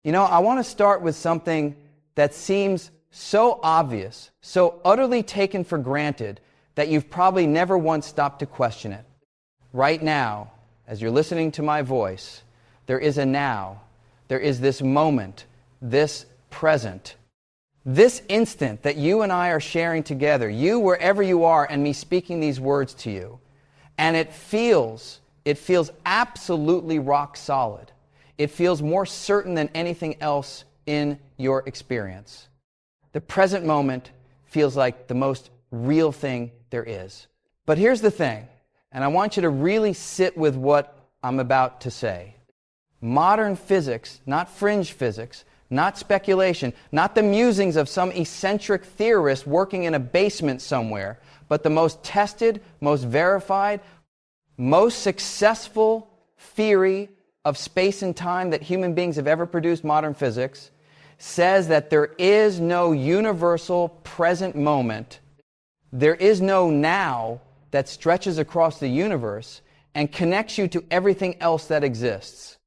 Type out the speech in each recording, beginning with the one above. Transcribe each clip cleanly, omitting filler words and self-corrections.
I want to start with something that seems so obvious, so utterly taken for granted, that you've probably never once stopped to question it. Right now, as you're listening to my voice, there is a now. There is this moment, this present, this instant that you and I are sharing together, you wherever you are and me speaking these words to you. And it feels absolutely rock solid. It feels more certain than anything else in your experience. The present moment feels like the most real thing there is. But here's the thing, and I want you to really sit with what I'm about to say. Modern physics, not fringe physics, not speculation, not the musings of some eccentric theorist working in a basement somewhere, but the most tested, most verified, most successful theory of space and time that human beings have ever produced, modern physics, says that there is no universal present moment. There is no now that stretches across the universe and connects you to everything else that exists.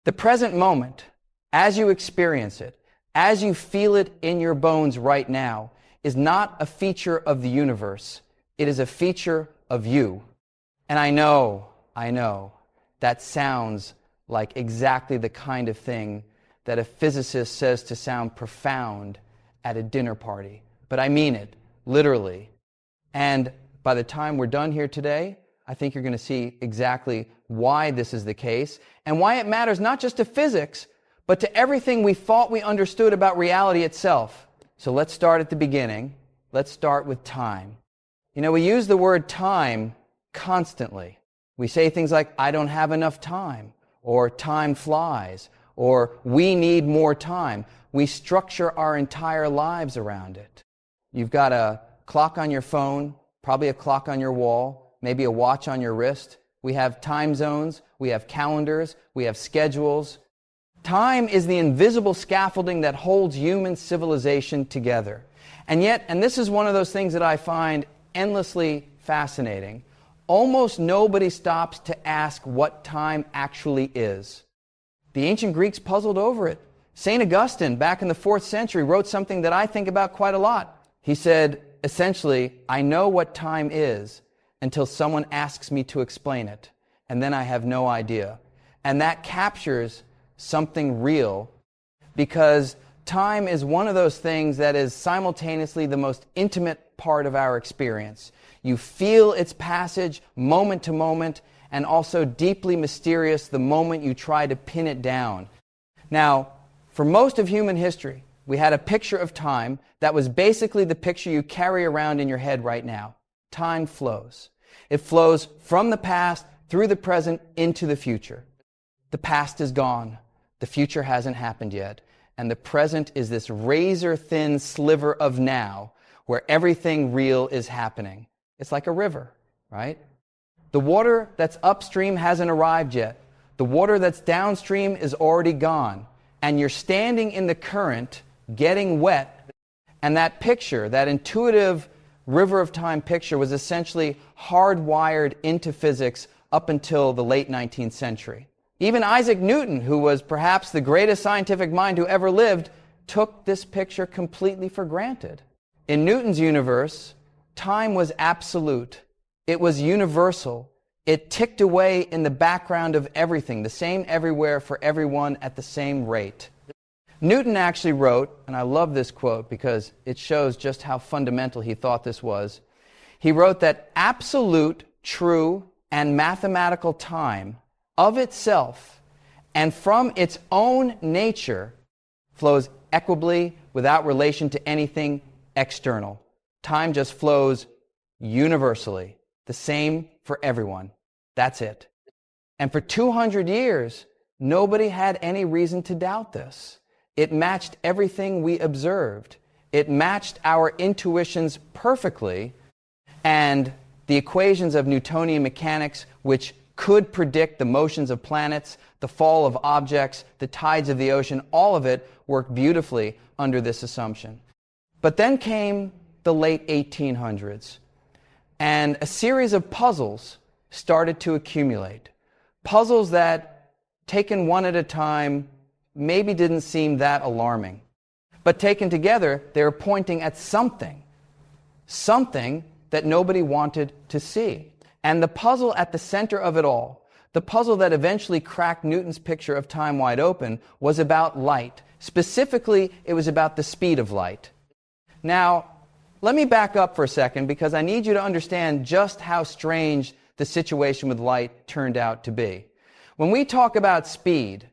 The present moment, as you experience it, as you feel it in your bones right now, is not a feature of the universe. It is a feature of you. And I know, that sounds like exactly the kind of thing that a physicist says to sound profound at a dinner party. But I mean it, literally. And by the time we're done here today, I think you're going to see exactly why this is the case and why it matters not just to physics, but to everything we thought we understood about reality itself. So let's start at the beginning. Let's start with time. We use the word time constantly. We say things like, I don't have enough time, or time flies, or we need more time. We structure our entire lives around it. You've got a clock on your phone, probably a clock on your wall, maybe a watch on your wrist. We have time zones, we have calendars, we have schedules. Time is the invisible scaffolding that holds human civilization together. And yet, and this is one of those things that I find endlessly fascinating, almost nobody stops to ask what time actually is. The ancient Greeks puzzled over it. St. Augustine, back in the 4th century, wrote something that I think about quite a lot. He said, essentially, I know what time is until someone asks me to explain it, and then I have no idea. And that captures something real, because time is one of those things that is simultaneously the most intimate part of our experience. You feel its passage moment to moment, and also deeply mysterious the moment you try to pin it down. Now, for most of human history, we had a picture of time that was basically the picture you carry around in your head right now. Time flows. It flows from the past, through the present, into the future. The past is gone. The future hasn't happened yet. And the present is this razor-thin sliver of now, where everything real is happening. It's like a river, right? The water that's upstream hasn't arrived yet. The water that's downstream is already gone. And you're standing in the current, getting wet. And that picture, that intuitive river of time picture, was essentially hardwired into physics up until the late 19th century. Even Isaac Newton, who was perhaps the greatest scientific mind who ever lived, took this picture completely for granted. In Newton's universe, time was absolute. It was universal. It ticked away in the background of everything, the same everywhere for everyone at the same rate. Newton actually wrote, and I love this quote because it shows just how fundamental he thought this was. He wrote that absolute, true, and mathematical time of itself and from its own nature flows equably without relation to anything external. Time just flows universally, the same for everyone. That's it. And for 200 years, nobody had any reason to doubt this. It matched everything we observed. It matched our intuitions perfectly, and the equations of Newtonian mechanics, which could predict the motions of planets, the fall of objects, the tides of the ocean, all of it worked beautifully under this assumption. But then came the late 1800s, and a series of puzzles started to accumulate. Puzzles that, taken one at a time, maybe didn't seem that alarming. But taken together, they were pointing at something that nobody wanted to see. And the puzzle at the center of it all, the puzzle that eventually cracked Newton's picture of time wide open, was about light. Specifically, it was about the speed of light. Now, let me back up for a second because I need you to understand just how strange the situation with light turned out to be. When we talk about speed,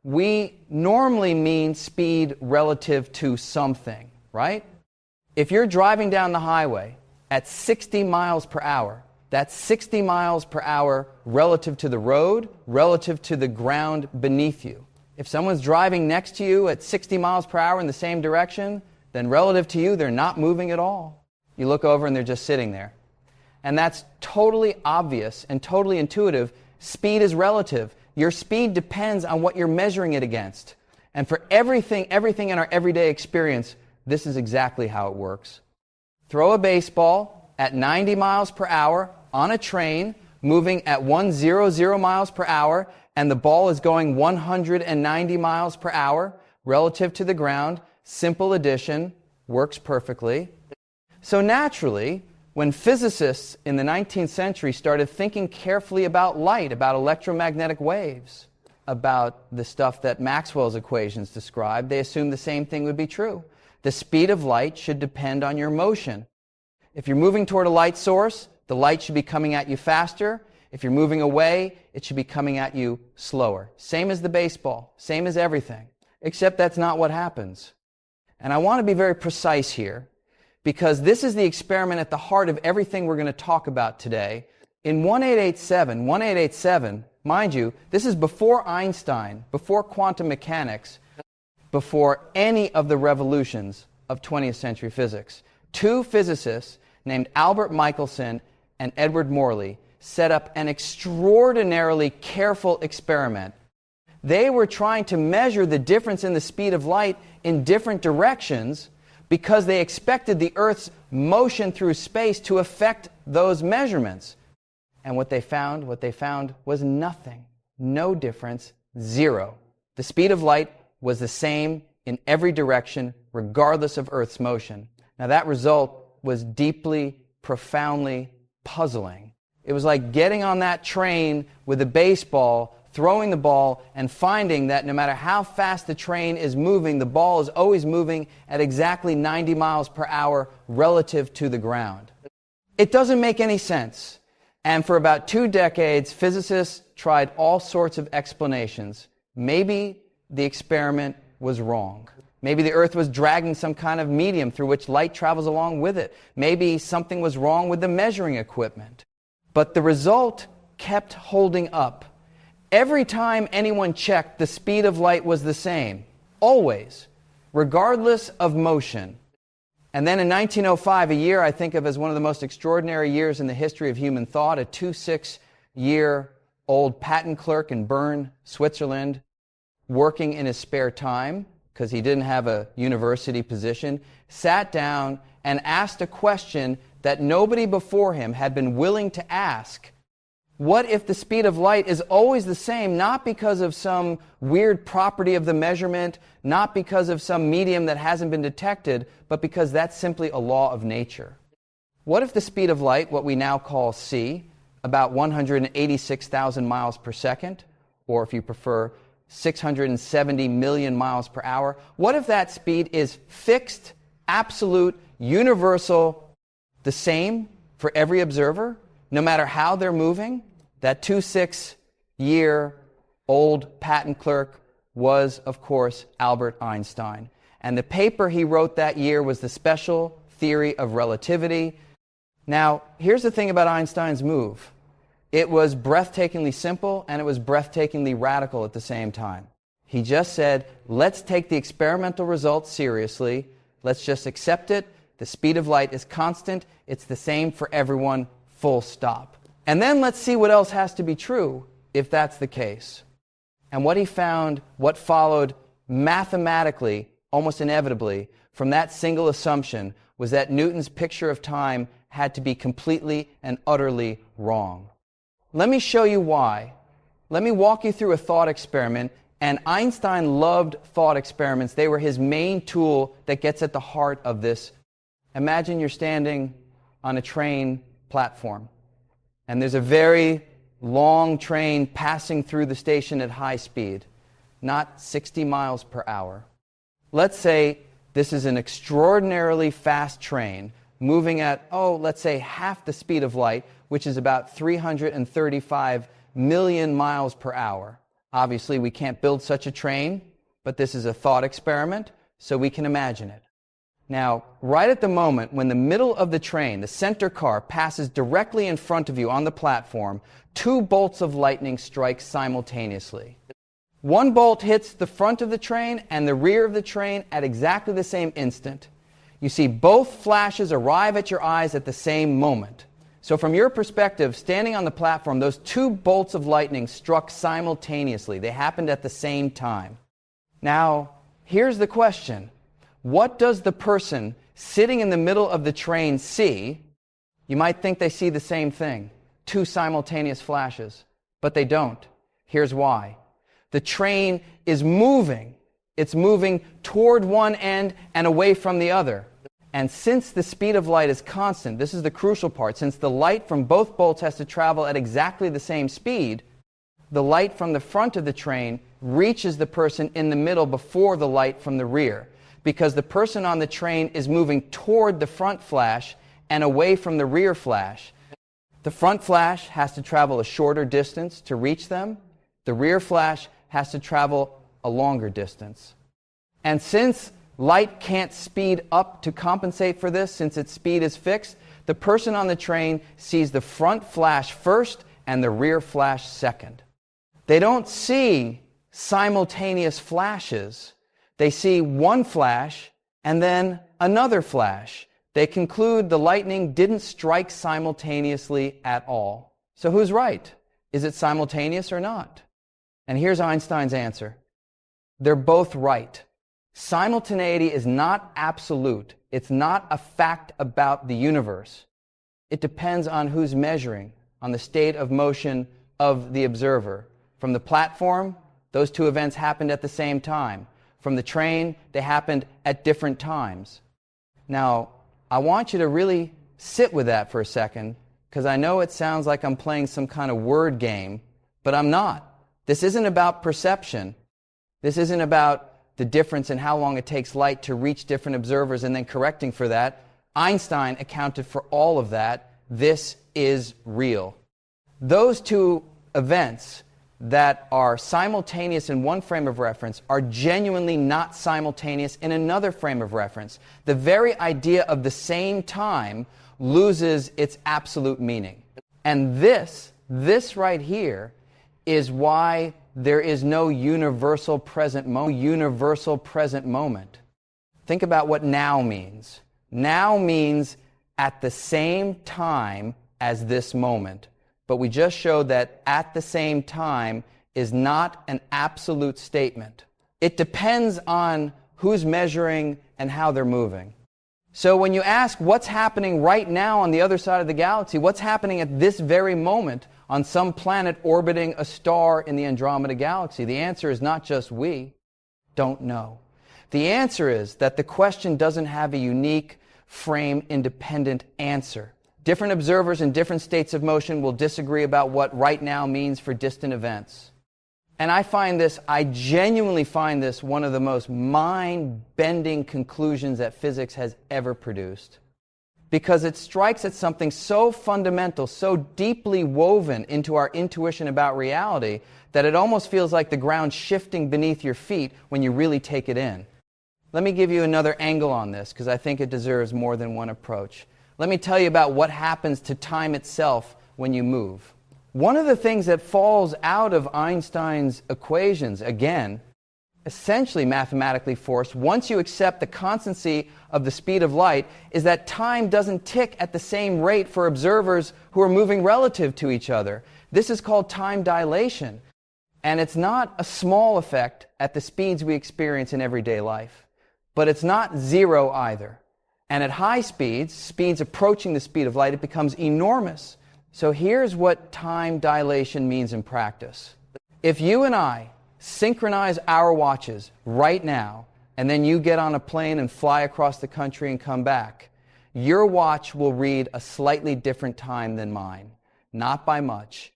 we normally mean speed relative to something, right? If you're driving down the highway at 60 miles per hour, that's 60 miles per hour relative to the road, relative to the ground beneath you. If someone's driving next to you at 60 miles per hour in the same direction, then relative to you, they're not moving at all. You look over and they're just sitting there. And that's totally obvious and totally intuitive. Speed is relative. Your speed depends on what you're measuring it against. And for everything in our everyday experience, this is exactly how it works. Throw a baseball at 90 miles per hour on a train, moving at 100 miles per hour, and the ball is going 190 miles per hour relative to the ground. Simple addition, works perfectly. So naturally, when physicists in the 19th century started thinking carefully about light, about electromagnetic waves, about the stuff that Maxwell's equations described, they assumed the same thing would be true. The speed of light should depend on your motion. If you're moving toward a light source, the light should be coming at you faster. If you're moving away, it should be coming at you slower. Same as the baseball, same as everything, except that's not what happens. And I want to be very precise here, because this is the experiment at the heart of everything we're going to talk about today. In 1887, mind you, this is before Einstein, before quantum mechanics, before any of the revolutions of 20th century physics. Two physicists named Albert Michelson and Edward Morley set up an extraordinarily careful experiment. They were trying to measure the difference in the speed of light in different directions because they expected the Earth's motion through space to affect those measurements. And what they found was nothing. No difference, zero. The speed of light was the same in every direction, regardless of Earth's motion. Now that result was deeply, profoundly puzzling. It was like getting on that train with a baseball, throwing the ball, and finding that no matter how fast the train is moving, the ball is always moving at exactly 90 miles per hour relative to the ground. It doesn't make any sense. And for about 2 decades, physicists tried all sorts of explanations. Maybe the experiment was wrong. Maybe the Earth was dragging some kind of medium through which light travels along with it. Maybe something was wrong with the measuring equipment. But the result kept holding up. Every time anyone checked, the speed of light was the same, always, regardless of motion. And then in 1905, a year I think of as one of the most extraordinary years in the history of human thought, a 26-year-old patent clerk in Bern, Switzerland, working in his spare time, because he didn't have a university position, sat down and asked a question that nobody before him had been willing to ask. What if the speed of light is always the same, not because of some weird property of the measurement, not because of some medium that hasn't been detected, but because that's simply a law of nature? What if the speed of light, what we now call c, about 186,000 miles per second, or if you prefer, 670 million miles per hour, what if that speed is fixed, absolute, universal, the same for every observer, no matter how they're moving? That 26-year-old patent clerk was, of course, Albert Einstein. And the paper he wrote that year was the special theory of relativity. Now, here's the thing about Einstein's move. It was breathtakingly simple, and it was breathtakingly radical at the same time. He just said, let's take the experimental results seriously. Let's just accept it. The speed of light is constant. It's the same for everyone, full stop. And then let's see what else has to be true if that's the case. And what he found, what followed mathematically, almost inevitably, from that single assumption was that Newton's picture of time had to be completely and utterly wrong. Let me show you why. Let me walk you through a thought experiment And Einstein loved thought experiments. They were his main tool that gets at the heart of this. Imagine you're standing on a train platform, and there's a very long train passing through the station at high speed, not 60 miles per hour. Let's say this is an extraordinarily fast train moving at, let's say half the speed of light, which is about 335 million miles per hour. Obviously, we can't build such a train, but this is a thought experiment, so we can imagine it. Now, right at the moment when the middle of the train, the center car, passes directly in front of you on the platform, two bolts of lightning strike simultaneously. One bolt hits the front of the train and the rear of the train at exactly the same instant. You see both flashes arrive at your eyes at the same moment. So from your perspective, standing on the platform, those two bolts of lightning struck simultaneously. They happened at the same time. Now, here's the question. What does the person sitting in the middle of the train see? You might think they see the same thing, two simultaneous flashes, but they don't. Here's why. The train is moving. It's moving toward one end and away from the other. And since the speed of light is constant, this is the crucial part, since the light from both bolts has to travel at exactly the same speed, the light from the front of the train reaches the person in the middle before the light from the rear, because the person on the train is moving toward the front flash and away from the rear flash. The front flash has to travel a shorter distance to reach them. The rear flash has to travel a longer distance. And since light can't speed up to compensate for this, since its speed is fixed, the person on the train sees the front flash first and the rear flash second. They don't see simultaneous flashes. They see one flash and then another flash. They conclude the lightning didn't strike simultaneously at all. So who's right? Is it simultaneous or not? And here's Einstein's answer. They're both right. Simultaneity is not absolute. It's not a fact about the universe. It depends on who's measuring, on the state of motion of the observer. From the platform, those two events happened at the same time. From the train, they happened at different times. Now, I want you to really sit with that for a second, because I know it sounds like I'm playing some kind of word game, but I'm not. This isn't about perception. This isn't about the difference in how long it takes light to reach different observers and then correcting for that. Einstein accounted for all of that. This is real. Those two events that are simultaneous in one frame of reference are genuinely not simultaneous in another frame of reference. The very idea of the same time loses its absolute meaning. And this right here is why there is no universal present moment. Think about what now means. Now means at the same time as this moment. But we just showed that at the same time is not an absolute statement. It depends on who's measuring and how they're moving. So when you ask what's happening right now on the other side of the galaxy, what's happening at this very moment on some planet orbiting a star in the Andromeda galaxy, the answer is not just we don't know. The answer is that the question doesn't have a unique, frame-independent answer. Different observers in different states of motion will disagree about what right now means for distant events. And I genuinely find this one of the most mind-bending conclusions that physics has ever produced. Because it strikes at something so fundamental, so deeply woven into our intuition about reality, that it almost feels like the ground shifting beneath your feet when you really take it in. Let me give you another angle on this, because I think it deserves more than one approach. Let me tell you about what happens to time itself when you move. One of the things that falls out of Einstein's equations, again, essentially mathematically forced, once you accept the constancy of the speed of light, is that time doesn't tick at the same rate for observers who are moving relative to each other. This is called time dilation. And it's not a small effect at the speeds we experience in everyday life. But it's not zero either. And at high speeds, speeds approaching the speed of light, it becomes enormous. So here's what time dilation means in practice. If you and I synchronize our watches right now, and then you get on a plane and fly across the country and come back, your watch will read a slightly different time than mine. Not by much.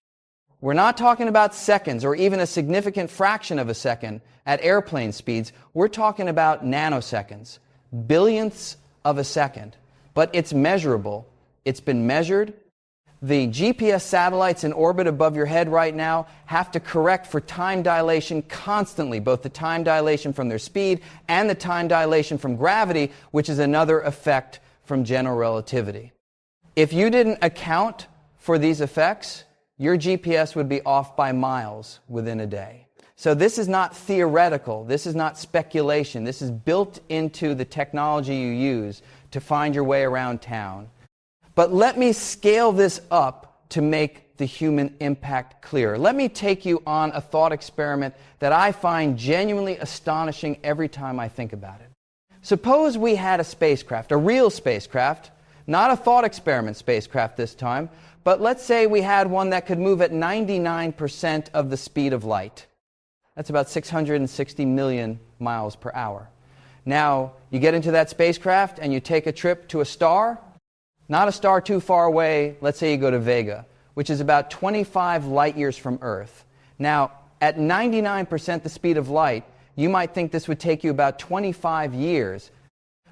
We're not talking about seconds or even a significant fraction of a second at airplane speeds. We're talking about nanoseconds, billionths of a second. But it's measurable. It's been measured. The GPS satellites in orbit above your head right now have to correct for time dilation constantly, both the time dilation from their speed and the time dilation from gravity, which is another effect from general relativity. If you didn't account for these effects, your GPS would be off by miles within a day. So this is not theoretical. This is not speculation. This is built into the technology you use to find your way around town. But let me scale this up to make the human impact clearer. Let me take you on a thought experiment that I find genuinely astonishing every time I think about it. Suppose we had a spacecraft, a real spacecraft, not a thought experiment spacecraft this time, but let's say we had one that could move at 99% of the speed of light. That's about 660 million miles per hour. Now, you get into that spacecraft and you take a trip to a star, not a star too far away. Let's say you go to Vega, which is about 25 light years from Earth. Now, at 99% the speed of light, you might think this would take you about 25 years.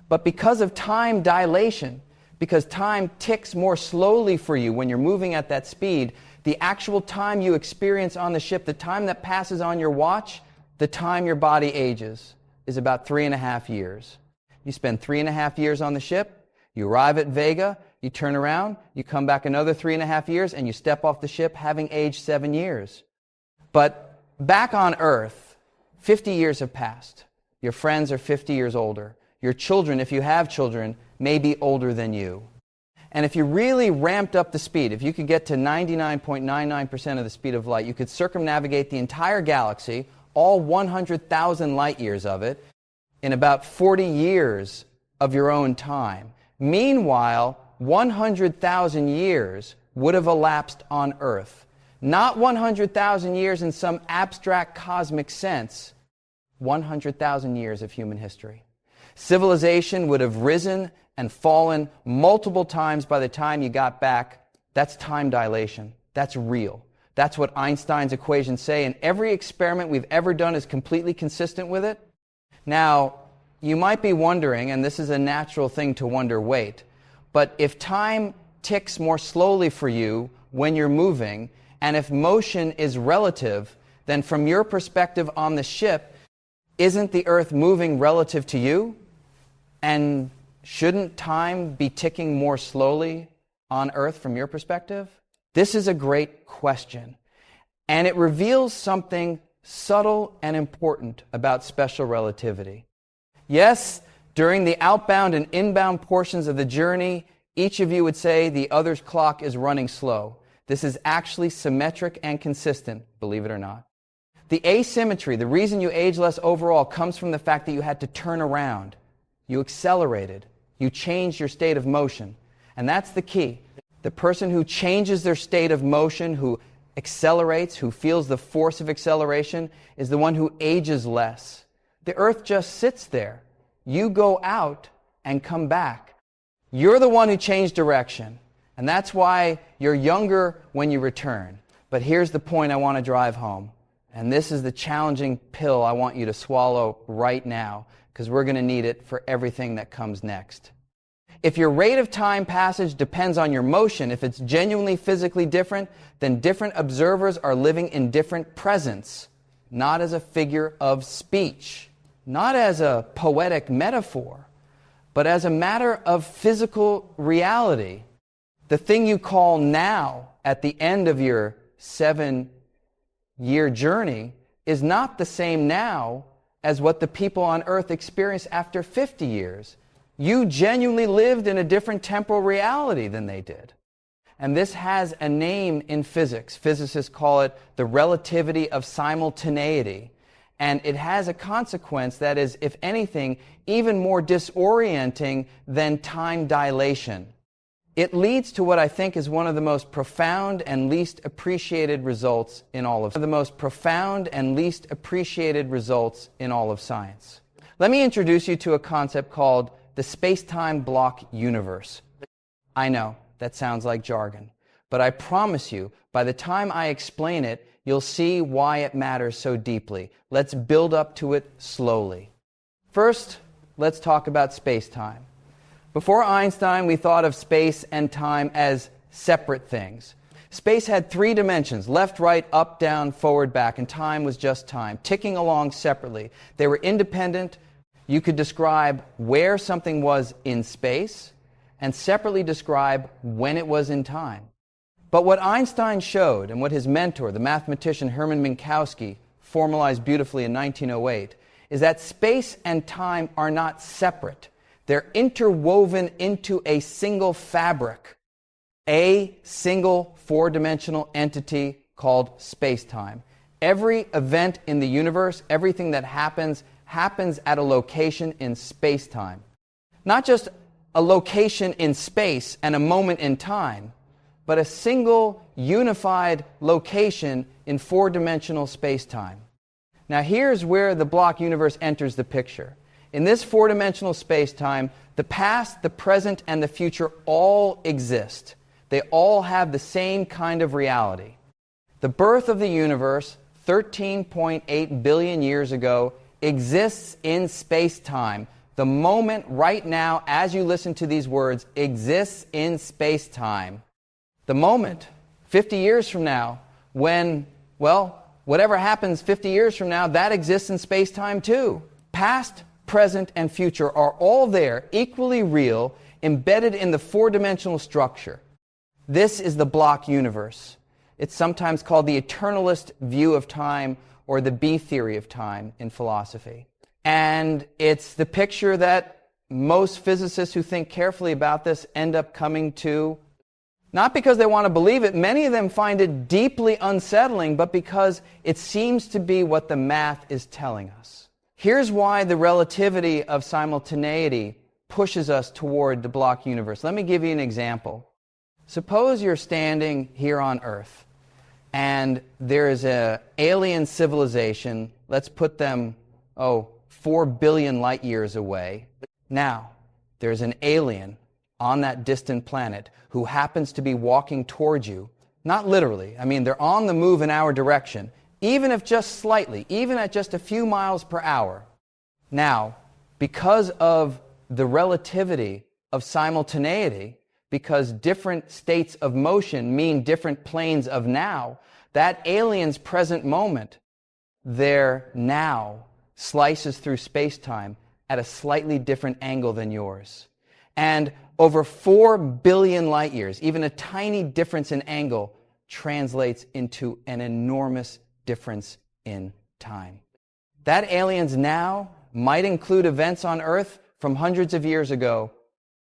But because of time dilation, because time ticks more slowly for you when you're moving at that speed, the actual time you experience on the ship, the time that passes on your watch, the time your body ages, is about 3.5 years. You spend 3.5 years on the ship, you arrive at Vega, you turn around, you come back another 3.5 years, and you step off the ship having aged 7 years. But back on Earth, 50 years have passed. Your friends are 50 years older. Your children, if you have children, may be older than you. And if you really ramped up the speed, if you could get to 99.99% of the speed of light, you could circumnavigate the entire galaxy, all 100,000 light years of it, in about 40 years of your own time. Meanwhile, 100,000 years would have elapsed on Earth. Not 100,000 years in some abstract cosmic sense, 100,000 years of human history. Civilization would have risen and fallen multiple times by the time you got back. That's time dilation. That's real. That's what Einstein's equations say, and every experiment we've ever done is completely consistent with it. Now, you might be wondering, and this is a natural thing to wonder, wait, but if time ticks more slowly for you when you're moving, and if motion is relative, then from your perspective on the ship, isn't the Earth moving relative to you? And shouldn't time be ticking more slowly on Earth from your perspective? This is a great question, and it reveals something subtle and important about special relativity. Yes, during the outbound and inbound portions of the journey, each of you would say the other's clock is running slow. This is actually symmetric and consistent, believe it or not. The asymmetry, the reason you age less overall, comes from the fact that you had to turn around. You accelerated. You changed your state of motion. And that's the key. The person who changes their state of motion, who accelerates, who feels the force of acceleration, is the one who ages less. The Earth just sits there. You go out and come back. You're the one who changed direction. And that's why you're younger when you return. But here's the point I want to drive home. And this is the challenging pill I want you to swallow right now, because we're going to need it for everything that comes next. If your rate of time passage depends on your motion, if it's genuinely physically different, then different observers are living in different presents, not as a figure of speech, not as a poetic metaphor, but as a matter of physical reality. The thing you call now at the end of your 7-year journey is not the same now as what the people on Earth experience after 50 years. You genuinely lived in a different temporal reality than they did. And this has a name in physics. Physicists call it the relativity of simultaneity. And it has a consequence that is, if anything, even more disorienting than time dilation. it leads to what I think is one of the most profound and least appreciated results in all of science. Let me introduce you to a concept called the space-time block universe. I know, that sounds like jargon, but I promise you, by the time I explain it, you'll see why it matters so deeply. Let's build up to it slowly. First, let's talk about space-time. Before Einstein, we thought of space and time as separate things. Space had three dimensions: left, right, up, down, forward, back, and time was just time, ticking along separately. They were independent. You could describe where something was in space and separately describe when it was in time. But what Einstein showed, and what his mentor, the mathematician Hermann Minkowski, formalized beautifully in 1908, is that space and time are not separate. They're interwoven into a single fabric, a single four-dimensional entity called space-time. Every event in the universe, everything that happens at a location in space-time. Not just a location in space and a moment in time, but a single unified location in four-dimensional space-time. Now here's where the block universe enters the picture. In this four-dimensional space-time, the past, the present, and the future all exist. They all have the same kind of reality. The birth of the universe, 13.8 billion years ago, exists in space-time. The moment right now, as you listen to these words, exists in space-time. The moment, 50 years from now, when, well, whatever happens 50 years from now, that exists in space-time too. Past, present, and future are all there, equally real, embedded in the four-dimensional structure. This is the block universe. It's sometimes called the eternalist view of time, or the B theory of time in philosophy. And it's the picture that most physicists who think carefully about this end up coming to, not because they want to believe it. Many of them find it deeply unsettling, but because it seems to be what the math is telling us. Here's why the relativity of simultaneity pushes us toward the block universe. Let me give you an example. Suppose you're standing here on Earth, and there is an alien civilization. Let's put them, 4 billion light years away. Now, there's an alien on that distant planet who happens to be walking towards you. Not literally. I mean, they're on the move in our direction, even if just slightly, even at just a few miles per hour. Now, because of the relativity of simultaneity, because different states of motion mean different planes of now, that alien's present moment, their now, slices through space-time at a slightly different angle than yours. And over 4 billion light years, even a tiny difference in angle translates into an enormous difference in time. That alien's now might include events on Earth from hundreds of years ago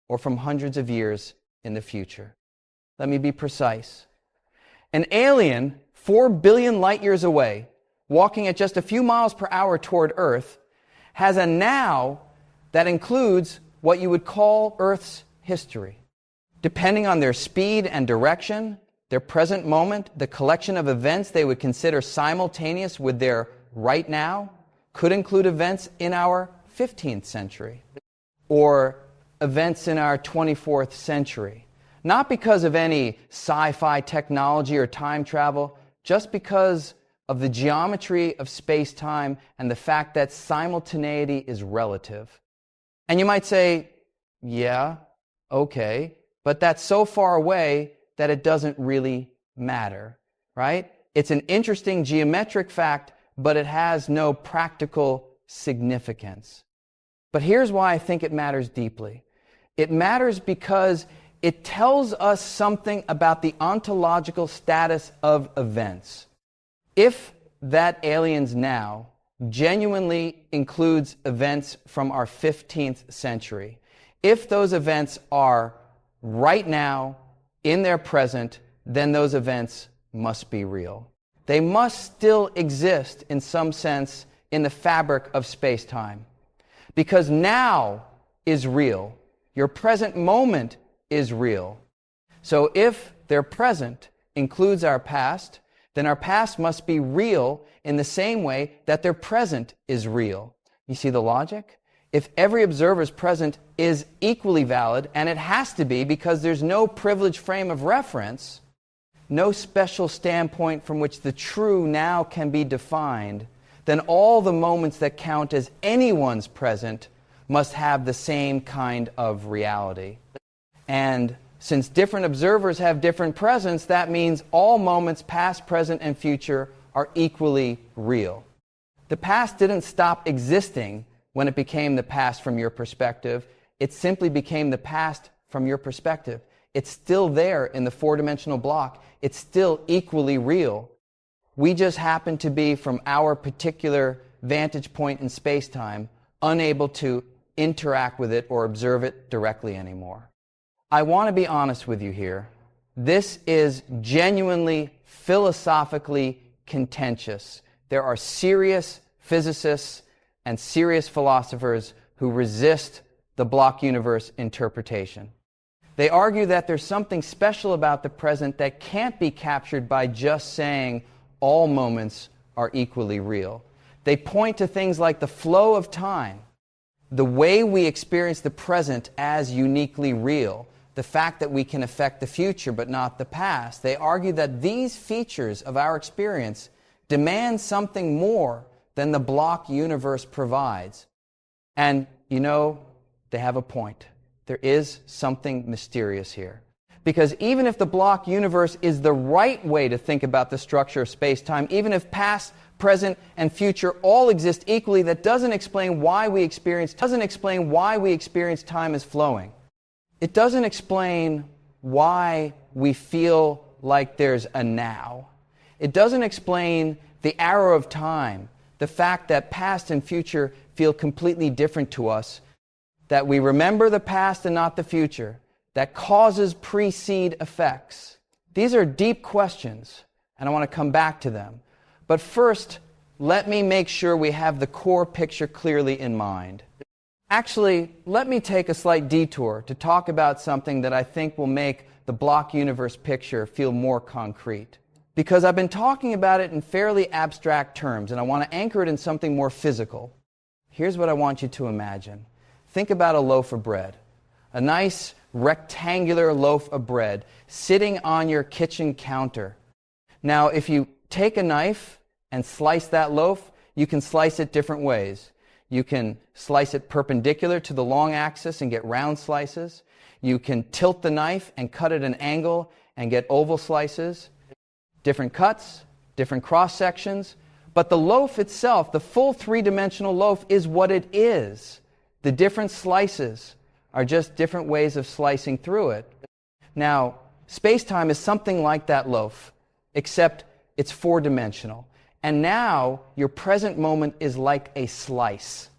or from hundreds of years in the future. Let me be precise. An alien 4 billion light years away, walking at just a few miles per hour toward Earth, has a now that includes what you would call Earth's history. Depending on their speed and direction, their present moment, the collection of events they would consider simultaneous with their right now could include events in our 15th century or events in our 24th century. Not because of any sci-fi technology or time travel, just because of the geometry of space-time and the fact that simultaneity is relative. And you might say, yeah, okay, but that's so far away that it doesn't really matter, right? It's an interesting geometric fact, but it has no practical significance. But here's why I think it matters deeply. It matters because it tells us something about the ontological status of events. If that alien's now genuinely includes events from our 15th century, if those events are right now in their present, then those events must be real. They must still exist in some sense in the fabric of space-time. Because now is real. Your present moment is real. So if their present includes our past, then our past must be real in the same way that their present is real. You see the logic? If every observer's present is equally valid, and it has to be because there's no privileged frame of reference, no special standpoint from which the true now can be defined, then all the moments that count as anyone's present must have the same kind of reality. And since different observers have different presents, that means all moments, past, present, and future, are equally real. The past didn't stop existing when it became the past from your perspective. It simply became the past from your perspective. It's still there in the four-dimensional block. It's still equally real. We just happen to be, from our particular vantage point in space-time, unable to interact with it or observe it directly anymore. I want to be honest with you here. This is genuinely philosophically contentious. There are serious physicists and serious philosophers who resist the block universe interpretation. They argue that there's something special about the present that can't be captured by just saying all moments are equally real. They point to things like the flow of time, the way we experience the present as uniquely real, the fact that we can affect the future but not the past. They argue that these features of our experience demand something more than the block universe provides. And, you know, they have a point. There is something mysterious here. Because even if the block universe is the right way to think about the structure of space-time, even if past, present, and future all exist equally, that doesn't explain why we experience time as flowing. It doesn't explain why we feel like there's a now. It doesn't explain the arrow of time, the fact that past and future feel completely different to us, that we remember the past and not the future, that causes precede effects. These are deep questions, and I want to come back to them. But first, let me make sure we have the core picture clearly in mind. Actually, let me take a slight detour to talk about something that I think will make the block universe picture feel more concrete. Because I've been talking about it in fairly abstract terms, and I want to anchor it in something more physical. Here's what I want you to imagine. Think about a loaf of bread. A nice rectangular loaf of bread sitting on your kitchen counter. Now, if you take a knife and slice that loaf, you can slice it different ways. You can slice it perpendicular to the long axis and get round slices. You can tilt the knife and cut at an angle and get oval slices. Different cuts, different cross sections. But the loaf itself, the full three-dimensional loaf, is what it is. The different slices are just different ways of slicing through it. Now, space-time is something like that loaf, except it's four-dimensional. And now, your present moment is like a slice.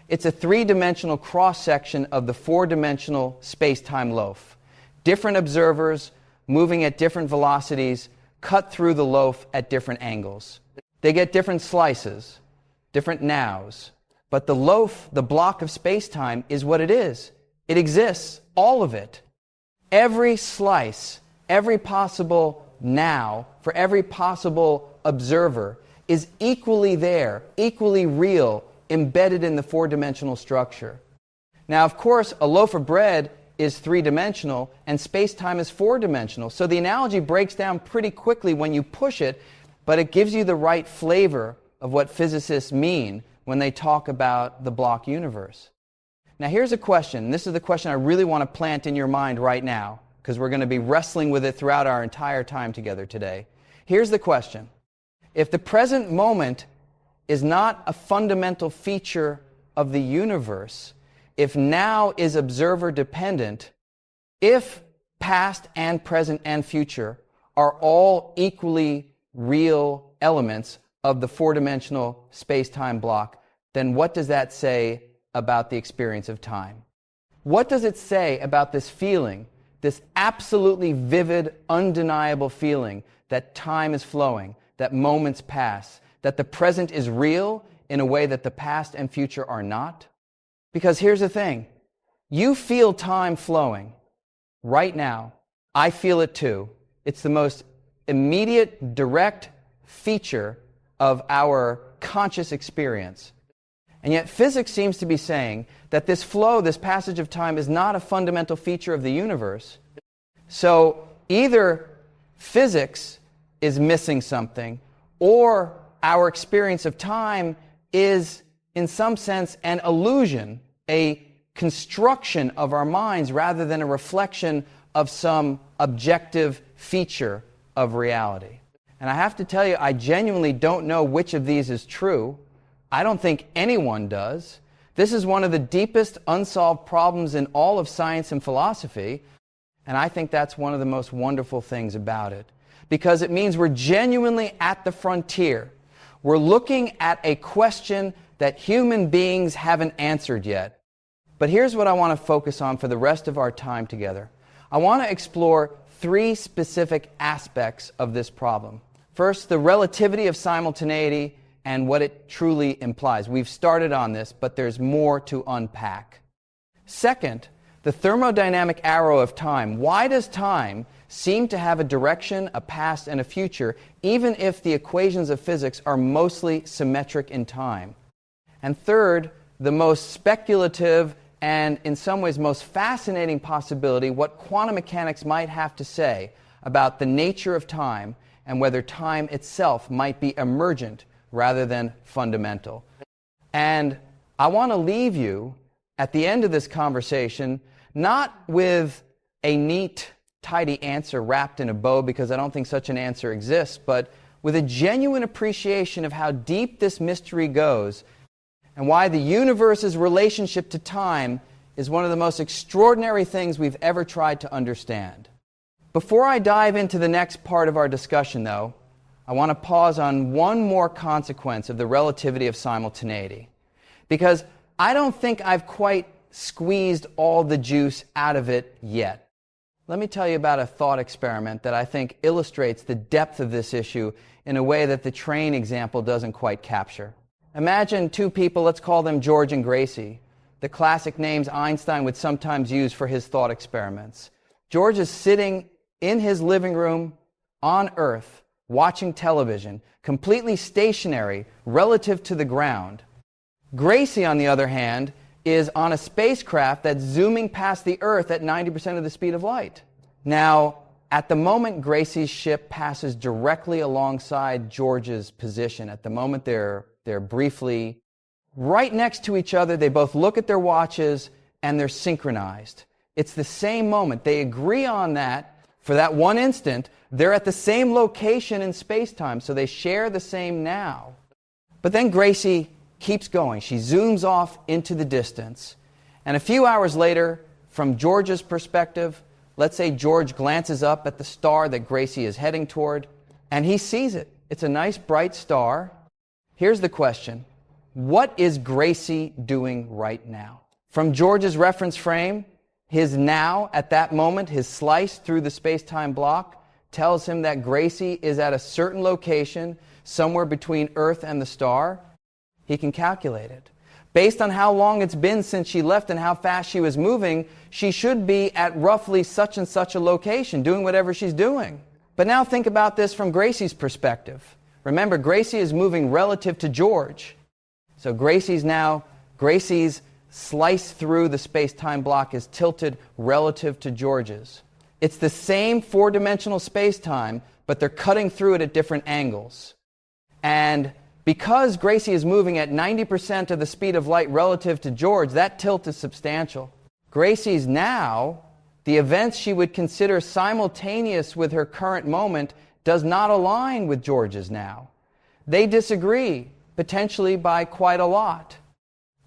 It's a three-dimensional cross-section of the four-dimensional space-time loaf. Different observers, moving at different velocities, cut through the loaf at different angles. They get different slices, different nows. But the loaf, the block of space-time, is what it is. It exists, all of it. Every slice, every possible now, for every possible observer, is equally there, equally real, embedded in the four-dimensional structure. Now, of course, a loaf of bread is three-dimensional, and space-time is four-dimensional. So the analogy breaks down pretty quickly when you push it, but it gives you the right flavor of what physicists mean when they talk about the block universe. Now here's a question. This is the question I really want to plant in your mind right now, because we're going to be wrestling with it throughout our entire time together today. Here's the question. If the present moment is not a fundamental feature of the universe, if now is observer dependent, if past and present and future are all equally real elements of the four-dimensional space-time block, then what does that say about the experience of time? What does it say about this feeling, this absolutely vivid, undeniable feeling that time is flowing, that moments pass, that the present is real in a way that the past and future are not? Because here's the thing. You feel time flowing right now, I feel it too. It's the most immediate, direct feature of our conscious experience. And yet physics seems to be saying that this flow, this passage of time, is not a fundamental feature of the universe. So either physics is missing something, or our experience of time is, in some sense, an illusion, a construction of our minds rather than a reflection of some objective feature of reality. And I have to tell you, I genuinely don't know which of these is true. I don't think anyone does. This is one of the deepest unsolved problems in all of science and philosophy, and I think that's one of the most wonderful things about it, because it means we're genuinely at the frontier. We're looking at a question that human beings haven't answered yet. But here's what I want to focus on for the rest of our time together. I want to explore three specific aspects of this problem. First, the relativity of simultaneity and what it truly implies. We've started on this, but there's more to unpack. Second, the thermodynamic arrow of time. Why does time seem to have a direction, a past, and a future, even if the equations of physics are mostly symmetric in time? And third, the most speculative and in some ways most fascinating possibility, what quantum mechanics might have to say about the nature of time and whether time itself might be emergent rather than fundamental. And I want to leave you at the end of this conversation not with a neat, tidy answer wrapped in a bow, because I don't think such an answer exists, but with a genuine appreciation of how deep this mystery goes and why the universe's relationship to time is one of the most extraordinary things we've ever tried to understand. Before I dive into the next part of our discussion, though, I want to pause on one more consequence of the relativity of simultaneity, because I don't think I've quite squeezed all the juice out of it yet. Let me tell you about a thought experiment that I think illustrates the depth of this issue in a way that the train example doesn't quite capture. Imagine two people, let's call them George and Gracie, the classic names Einstein would sometimes use for his thought experiments. George is sitting in his living room on Earth, watching television, completely stationary relative to the ground. Gracie, on the other hand, is on a spacecraft that's zooming past the Earth at 90% of the speed of light. Now, at the moment Gracie's ship passes directly alongside George's position, at the moment they're briefly right next to each other, they both look at their watches and they're synchronized. It's the same moment. They agree on that. For that one instant, they're at the same location in space-time, so they share the same now. But then Gracie keeps going. She zooms off into the distance. And a few hours later, from George's perspective, let's say George glances up at the star that Gracie is heading toward, and he sees it. It's a nice, bright star. Here's the question. What is Gracie doing right now? From George's reference frame, his now, at that moment, his slice through the space-time block, tells him that Gracie is at a certain location, somewhere between Earth and the star. He can calculate it. Based on how long it's been since she left and how fast she was moving, she should be at roughly such and such a location, doing whatever she's doing. But now think about this from Gracie's perspective. Remember, Gracie is moving relative to George. So Gracie's slice through the space-time block is tilted relative to George's. It's the same four-dimensional space-time, but they're cutting through it at different angles. And because Gracie is moving at 90% of the speed of light relative to George, that tilt is substantial. Gracie's now, the events she would consider simultaneous with her current moment, does not align with George's now. They disagree, potentially by quite a lot,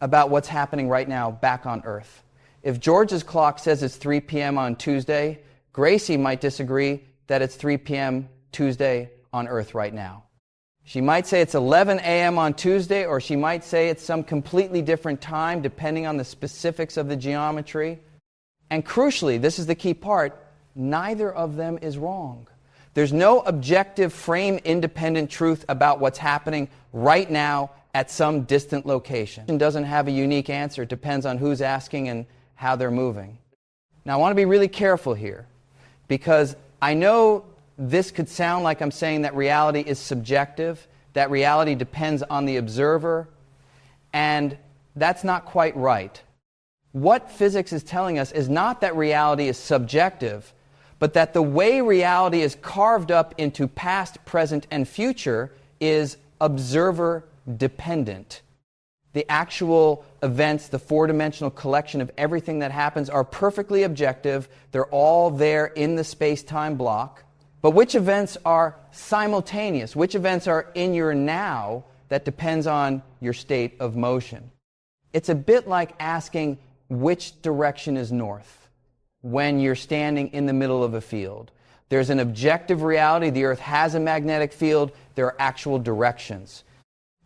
about what's happening right now back on Earth. If George's clock says it's 3 p.m. on Tuesday, Gracie might disagree that it's 3 p.m. Tuesday on Earth right now. She might say it's 11 a.m. on Tuesday, or she might say it's some completely different time, depending on the specifics of the geometry. And crucially, this is the key part, neither of them is wrong. There's no objective frame-independent truth about what's happening right now at some distant location. It doesn't have a unique answer. It depends on who's asking and how they're moving. Now, I want to be really careful here, because I know this could sound like I'm saying that reality is subjective, that reality depends on the observer, and that's not quite right. What physics is telling us is not that reality is subjective, but that the way reality is carved up into past, present, and future is observer dependent. The actual events, the four-dimensional collection of everything that happens are perfectly objective. They're all there in the space-time block. But which events are simultaneous? Which events are in your now that depends on your state of motion? It's a bit like asking which direction is north when you're standing in the middle of a field. There's an objective reality. The Earth has a magnetic field. There are actual directions.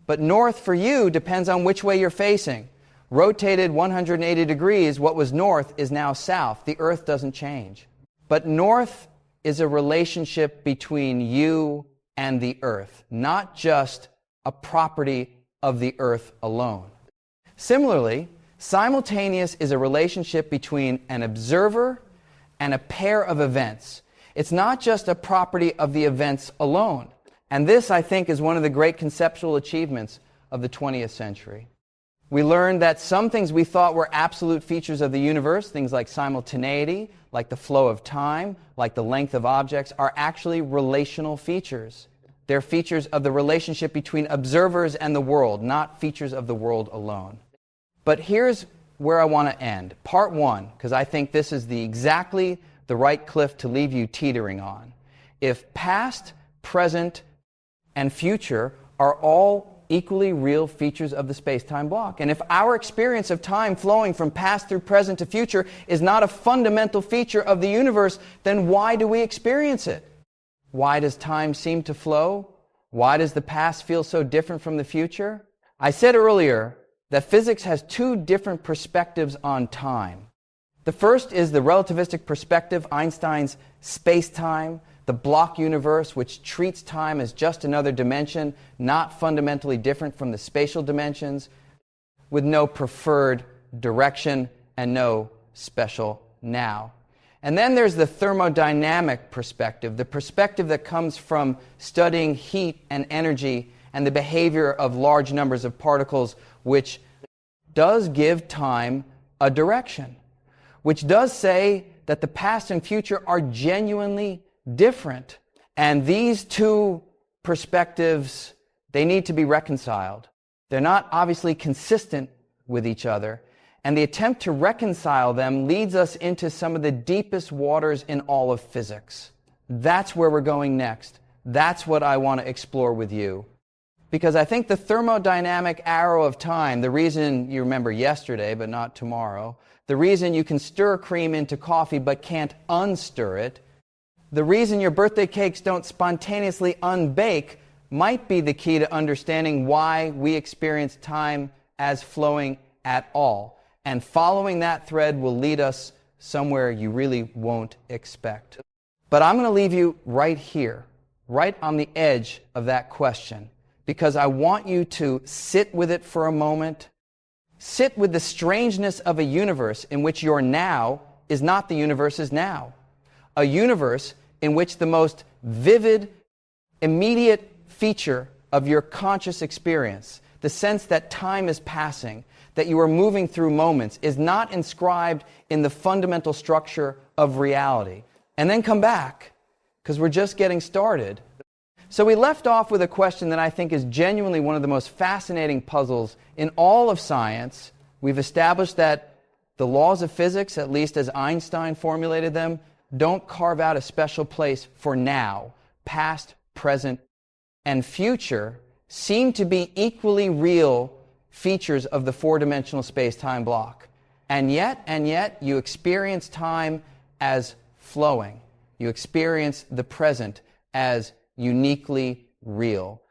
But north for you depends on which way you're facing. Rotated 180 degrees, what was north is now south. The Earth doesn't change. But north is a relationship between you and the Earth, not just a property of the Earth alone. Similarly, simultaneous is a relationship between an observer and a pair of events. It's not just a property of the events alone. And this, I think, is one of the great conceptual achievements of the 20th century. We learned that some things we thought were absolute features of the universe, things like simultaneity, like the flow of time, like the length of objects, are actually relational features. They're features of the relationship between observers and the world, not features of the world alone. But here's where I want to end. Part one, because I think this is exactly the right cliff to leave you teetering on. If past, present, and future are all equally real features of the space-time block, and if our experience of time flowing from past through present to future is not a fundamental feature of the universe, then why do we experience it? Why does time seem to flow? Why does the past feel so different from the future? I said earlier that physics has two different perspectives on time. The first is the relativistic perspective, Einstein's space-time, the block universe, which treats time as just another dimension, not fundamentally different from the spatial dimensions, with no preferred direction and no special now. And then there's the thermodynamic perspective, the perspective that comes from studying heat and energy and the behavior of large numbers of particles, which does give time a direction, which does say that the past and future are genuinely different. And these two perspectives, they need to be reconciled. They're not obviously consistent with each other. And the attempt to reconcile them leads us into some of the deepest waters in all of physics. That's where we're going next. That's what I want to explore with you. Because I think the thermodynamic arrow of time, the reason you remember yesterday but not tomorrow, the reason you can stir cream into coffee but can't unstir it, the reason your birthday cakes don't spontaneously unbake might be the key to understanding why we experience time as flowing at all. And following that thread will lead us somewhere you really won't expect. But I'm going to leave you right here, right on the edge of that question, because I want you to sit with it for a moment. Sit with the strangeness of a universe in which your now is not the universe's now. A universe in which the most vivid, immediate feature of your conscious experience, the sense that time is passing, that you are moving through moments, is not inscribed in the fundamental structure of reality. And then come back, because we're just getting started. So we left off with a question that I think is genuinely one of the most fascinating puzzles in all of science. We've established that the laws of physics, at least as Einstein formulated them, don't carve out a special place for now. Past, present, and future seem to be equally real features of the four-dimensional space-time block. And yet, you experience time as flowing. You experience the present as uniquely real.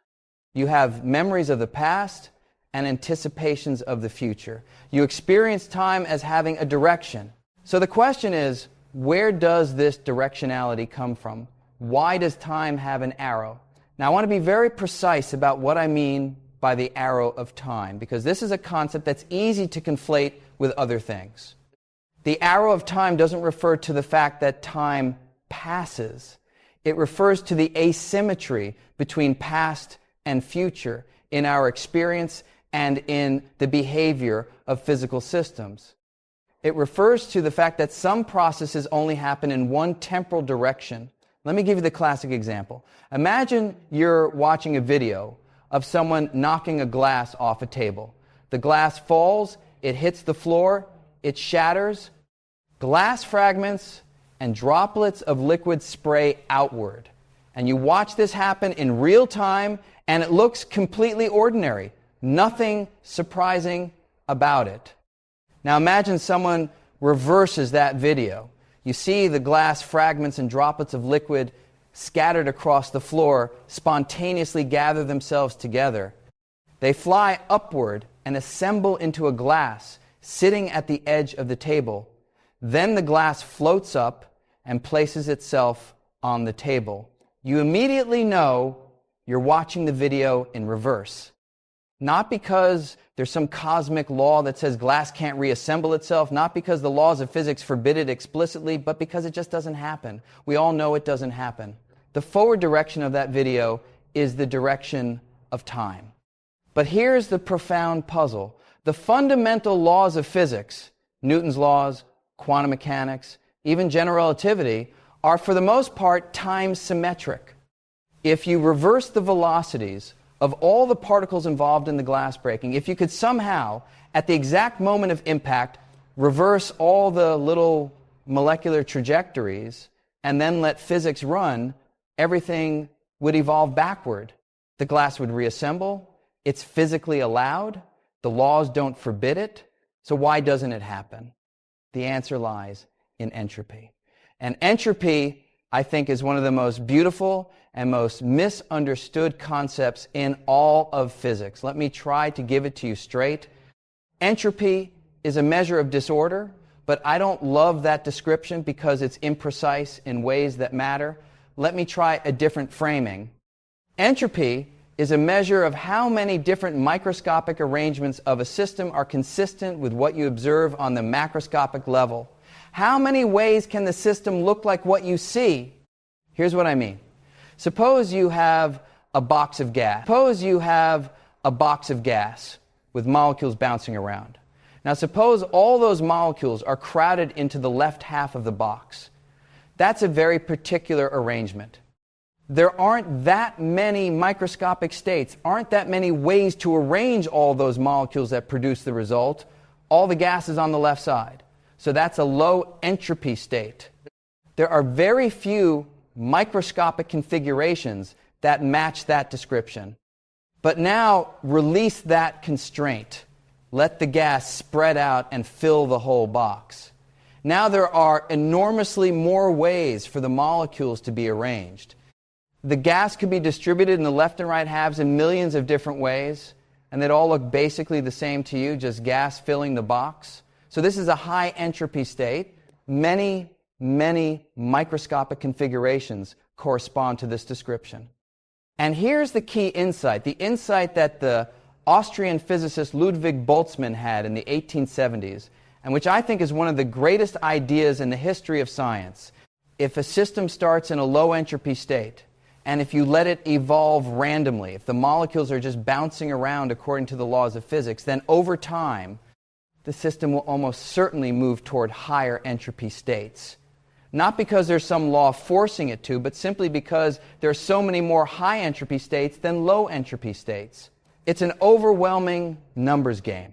You have memories of the past and anticipations of the future. You experience time as having a direction. So the question is, where does this directionality come from? Why does time have an arrow? Now, I want to be very precise about what I mean by the arrow of time, because this is a concept that's easy to conflate with other things. The arrow of time doesn't refer to the fact that time passes. It refers to the asymmetry between past and future in our experience and in the behavior of physical systems. It refers to the fact that some processes only happen in one temporal direction. Let me give you the classic example. Imagine you're watching a video of someone knocking a glass off a table. The glass falls, it hits the floor, it shatters. Glass fragments and droplets of liquid spray outward. And you watch this happen in real time, and it looks completely ordinary. Nothing surprising about it. Now imagine someone reverses that video. You see the glass fragments and droplets of liquid scattered across the floor spontaneously gather themselves together. They fly upward and assemble into a glass sitting at the edge of the table. Then the glass floats up and places itself on the table. You immediately know you're watching the video in reverse. Not because there's some cosmic law that says glass can't reassemble itself, not because the laws of physics forbid it explicitly, but because it just doesn't happen. We all know it doesn't happen. The forward direction of that video is the direction of time. But here's the profound puzzle. The fundamental laws of physics, Newton's laws, quantum mechanics, even general relativity, are for the most part time symmetric. If you reverse the velocities of all the particles involved in the glass breaking, if you could somehow, at the exact moment of impact, reverse all the little molecular trajectories and then let physics run, everything would evolve backward. The glass would reassemble. It's physically allowed. The laws don't forbid it. So why doesn't it happen? The answer lies in entropy. And entropy, I think, is one of the most beautiful and most misunderstood concepts in all of physics. Let me try to give it to you straight. Entropy is a measure of disorder, but I don't love that description because it's imprecise in ways that matter. Let me try a different framing. Entropy is a measure of how many different microscopic arrangements of a system are consistent with what you observe on the macroscopic level. How many ways can the system look like what you see? Here's what I mean. Suppose you have a box of gas. Suppose you have a box of gas with molecules bouncing around. Now suppose all those molecules are crowded into the left half of the box. That's a very particular arrangement. There aren't that many microscopic states, aren't that many ways to arrange all those molecules that produce the result. All the gas is on the left side. So that's a low entropy state. There are very few microscopic configurations that match that description. But now release that constraint. Let the gas spread out and fill the whole box. Now there are enormously more ways for the molecules to be arranged. The gas could be distributed in the left and right halves in millions of different ways, and they'd all look basically the same to you, just gas filling the box. So this is a high entropy state. Many microscopic configurations correspond to this description. And here's the key insight, the insight that the Austrian physicist Ludwig Boltzmann had in the 1870s, and which I think is one of the greatest ideas in the history of science. If a system starts in a low entropy state, and if you let it evolve randomly, if the molecules are just bouncing around according to the laws of physics, then over time, the system will almost certainly move toward higher entropy states. Not because there's some law forcing it to, but simply because there are so many more high entropy states than low entropy states. It's an overwhelming numbers game.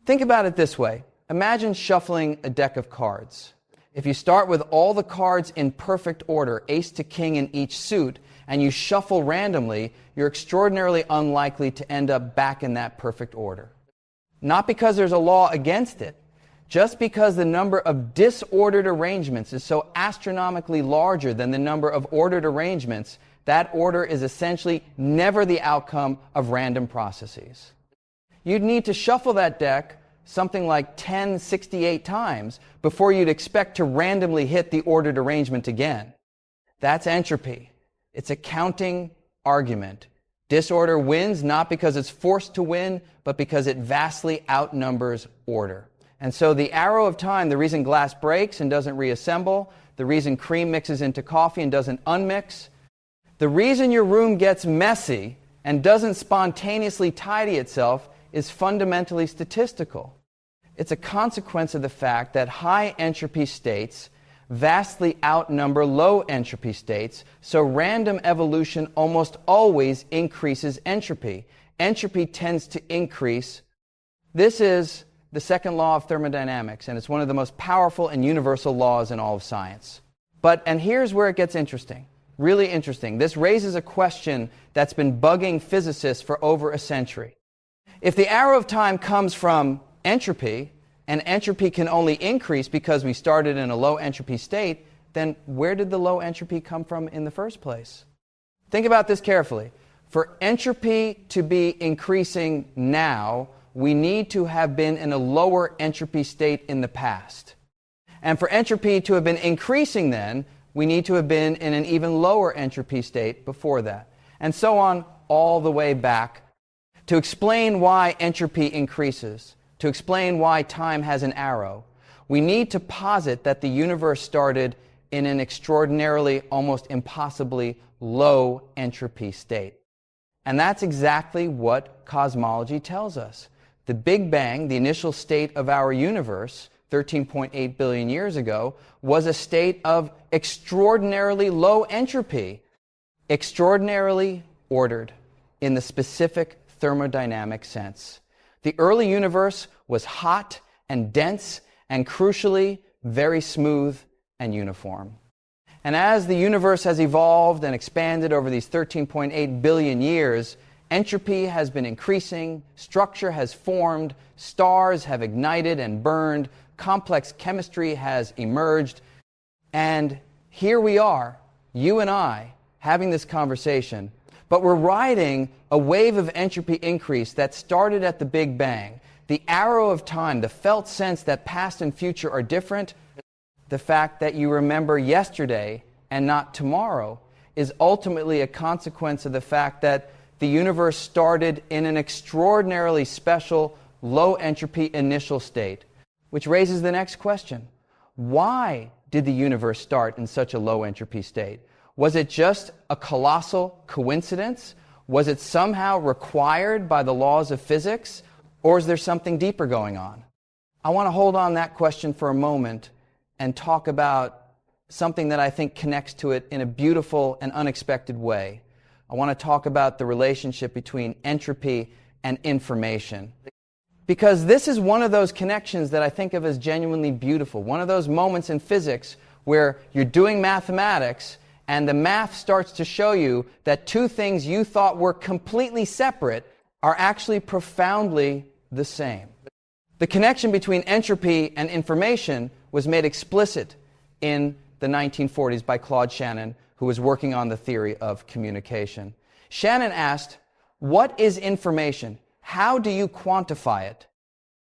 Think about it this way. Imagine shuffling a deck of cards. If you start with all the cards in perfect order, ace to king in each suit, and you shuffle randomly, you're extraordinarily unlikely to end up back in that perfect order. Not because there's a law against it, just because the number of disordered arrangements is so astronomically larger than the number of ordered arrangements, that order is essentially never the outcome of random processes. You'd need to shuffle that deck something like 1068 times before you'd expect to randomly hit the ordered arrangement again. That's entropy. It's a counting argument. Disorder wins not because it's forced to win, but because it vastly outnumbers order. And so the arrow of time, the reason glass breaks and doesn't reassemble, the the reason cream mixes into coffee and doesn't unmix, the reason your room gets messy and doesn't spontaneously tidy itself is fundamentally statistical. It's a consequence of the fact that high entropy states vastly outnumber low entropy states, so random evolution almost always increases entropy. Entropy tends to increase. This is the second law of thermodynamics, and it's one of the most powerful and universal laws in all of science. And here's where it gets interesting, really interesting. This raises a question that's been bugging physicists for over a century. If the arrow of time comes from entropy, and entropy can only increase because we started in a low entropy state, then where did the low entropy come from in the first place? Think about this carefully. For entropy to be increasing now, we need to have been in a lower entropy state in the past. And for entropy to have been increasing then, we need to have been in an even lower entropy state before that. And so on all the way back. To explain why entropy increases, to explain why time has an arrow, we need to posit that the universe started in an extraordinarily, almost impossibly low entropy state. And that's exactly what cosmology tells us. The Big Bang, the initial state of our universe, 13.8 billion years ago, was a state of extraordinarily low entropy, extraordinarily ordered in the specific thermodynamic sense. The early universe was hot and dense and, crucially, very smooth and uniform. And as the universe has evolved and expanded over these 13.8 billion years, entropy has been increasing, structure has formed, stars have ignited and burned, complex chemistry has emerged, and here we are, you and I, having this conversation, but we're riding a wave of entropy increase that started at the Big Bang. The arrow of time, the felt sense that past and future are different, the fact that you remember yesterday and not tomorrow, is ultimately a consequence of the fact that the universe started in an extraordinarily special low entropy initial state. Which raises the next question. Why did the universe start in such a low entropy state? Was it just a colossal coincidence? Was it somehow required by the laws of physics? Or is there something deeper going on? I want to hold on that question for a moment and talk about something that I think connects to it in a beautiful and unexpected way. I want to talk about the relationship between entropy and information. Because this is one of those connections that I think of as genuinely beautiful. One of those moments in physics where you're doing mathematics and the math starts to show you that two things you thought were completely separate are actually profoundly the same. The connection between entropy and information was made explicit in the 1940s by Claude Shannon, who was working on the theory of communication. Shannon asked, what is information? How do you quantify it?